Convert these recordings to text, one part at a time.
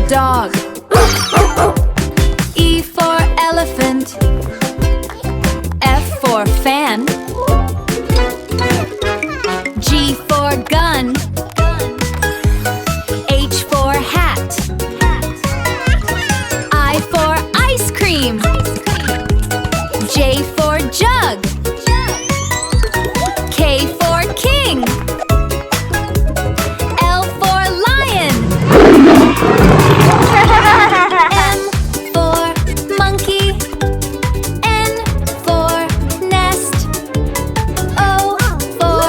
dog. E for elephant. F for fan. G for gun. H for hat. I for ice cream. J for jug. K for king. L for lion. M for monkey. N for nest. O for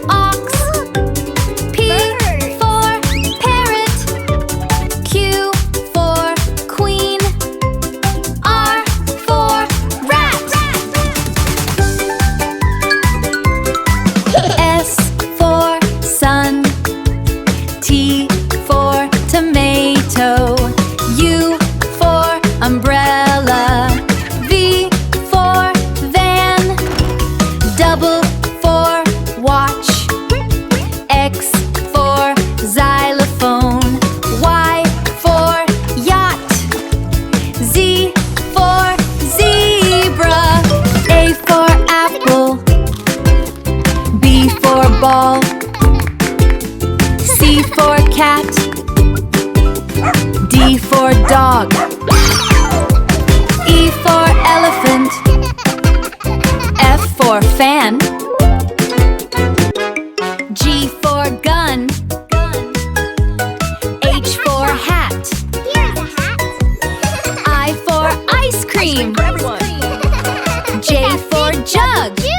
ox. P for parrot. Q for queen. R for rat. S for sun. T for tomato. U for umbrella. V for van. Double for watch. X for xylophone. Y for yacht. Z for zebra. A for apple. B for ball. C for cat. D for dog. E for elephant. F for fan. G for gun. H for hat. I for ice cream. J for jug.